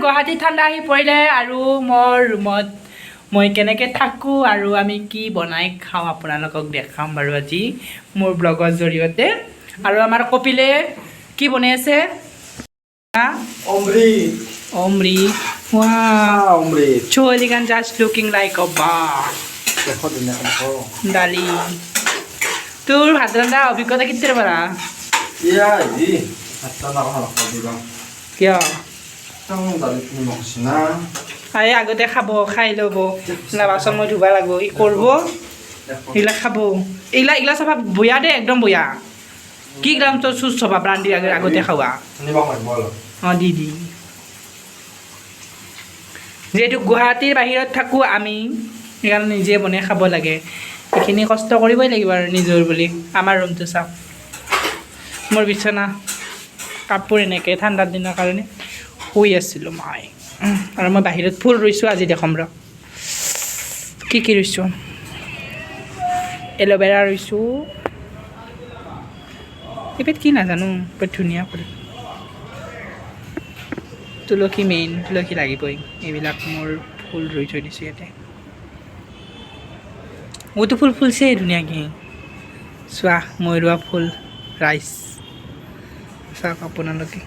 গুৱাহাটী ঠাণ্ডা আহি পৰিলে আৰু মোৰ ৰুমত মই কেনেকৈ থাকোঁ আৰু আমি কি বনাই খাওঁ আপোনালোকক দেখাম বাৰু আজি মোৰ ব্লগৰ জৰিয়তে আৰু আমাৰ কপিলে কি বনাই আছে অমৃত অমৃত wow Amrit so elegant just looking like a bar দেখো দিনা দেখো দালি তোৰ ভাত ৰন্ধা অভিজ্ঞতা কেতিয়াৰ পৰা ইয়া জি আস্তা না কথা দিবা কিয় তাও দালি তুমি মখছিনা আই আগতে খাব খাই ল'ব না বাচন মই ধুবা লাগব ই কৰিব এইগিলা খাব এইগিলা চাবা বয়া দে একদম বয়া কি গ্ৰাম তোৰ চুজ চাবা ব্ৰাণ্ডি আগতে খাৱা নিবা হয় বল অঁ দি যিহেতু গুৱাহাটীৰ বাহিৰত থাকোঁ আমি সেইকাৰণে নিজে বনাই খাব লাগে এইখিনি কষ্ট কৰিবই লাগিব আৰু নিজৰ বুলি আমাৰ ৰুমটো চাওক মোৰ বিচনা কাপোৰ এনেকৈ ঠাণ্ডাৰ দিনৰ কাৰণে শুই আছিলোঁ মই আৰু মই বাহিৰত ফুল ৰুইছোঁ আজি দেখম ৰ কি ৰুইছোঁ এল'ভেৰা ৰুইছোঁ এইবাৰ কি নাজানো বৰ ধুনীয়া ফুল তুলসী মেইন তুলসী লাগিবই এইবিলাক মোৰ ফুল ৰুই থৈ দিছোঁ ইয়াতে মোৰতো ফুল ফুলছে ধুনীয়াকৈ চোৱা মই ৰোৱা ফুল ৰাইচ চাওক আপোনালোকে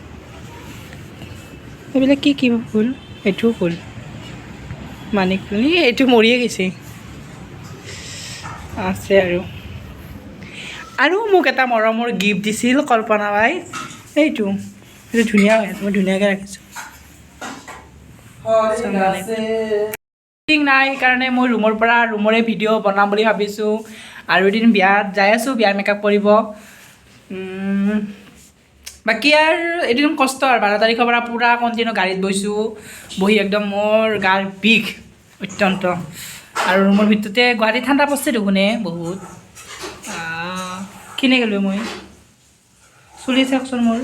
এইবিলাক কি ফুল এইটো ফুল মানিক ফুল এইটো মৰিয়ে গৈছে আছে আৰু মোক এটা মৰমৰ গিফ্ট দিছিল কল্পনা বাই এইটো ধুনীয়া হৈ আছে মই ধুনীয়াকৈ ৰাখিছোঁ নাই সেইকাৰণে মই ৰুমৰ পৰা ৰুমৰে ভিডিঅ' বনাম বুলি ভাবিছোঁ আৰু এদিন বিয়াত যাই আছোঁ বিয়াৰ মেকআপ কৰিব বাকী আৰু এদিন কষ্ট আৰু 12 তাৰিখৰ পৰা পূৰা কণ্টিনিউ গাড়ীত বহি একদম মোৰ গাৰ বিষ অত্যন্ত আৰু ৰুমৰ ভিতৰতে গুৱাহাটী ঠাণ্ডা পৰিছে দেখোনে বহুত কিনে গ'লোঁ মই চুলি চাওকচোন মোৰ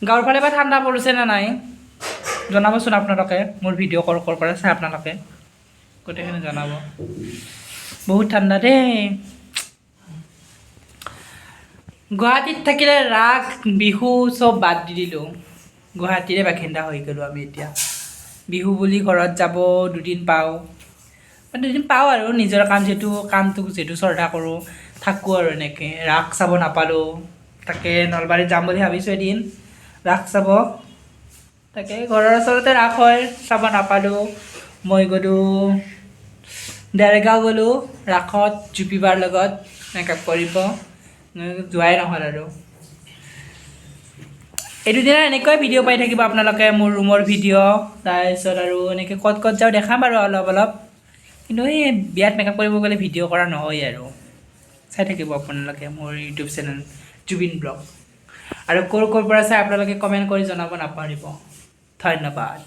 গাঁৱৰ ফালে বা ঠাণ্ডা পৰিছে নে নাই জনাবচোন আপোনালোকে মোৰ ভিডিঅ' ক'ৰ পৰা চাই আপোনালোকে গোটেইখিনি জনাব বহুত ঠাণ্ডা দেই গুৱাহাটীত থাকিলে ৰাগ বিহু চব বাদ দি দিলোঁ গুৱাহাটীৰে বাসিন্দা হৈ গ'লোঁ আমি এতিয়া বিহু বুলি ঘৰত যাব দুদিন পাওঁ আৰু নিজৰ কামটোক যিহেতু শ্ৰদ্ধা কৰোঁ থাকোঁ আৰু এনেকৈ ৰাস চাব নাপালোঁ তাকে নলবাৰীত যাম বুলি ভাবিছোঁ এদিন ৰাস চাব তাকে ঘৰৰ ওচৰতে ৰাস হয় চাব নাপালোঁ মই গ'লোঁ দেৰগাঁও গ'লোঁ ৰাসত জুপিবাৰ লগত মেকআপ কৰিব যোৱাই নহ'ল আৰু এই দুদিনৰ এনেকৈ ভিডিঅ' পাই থাকিব আপোনালোকে মোৰ ৰুমৰ ভিডিঅ' তাৰপিছত আৰু এনেকৈ ক'ত যাওঁ দেখাম বাৰু অলপ কিন্তু এই বিয়াত মেকআপ কৰিব গ'লে ভিডিঅ' কৰা নহয় আৰু চাই থাকিব আপোনালোকে মোৰ ইউটিউব চেনেল জুবিন ব্লগ আৰু ক'ৰ পৰা চাই আপোনালোকে কমেণ্ট কৰি জনাব নাপাহৰিব ধন্যবাদ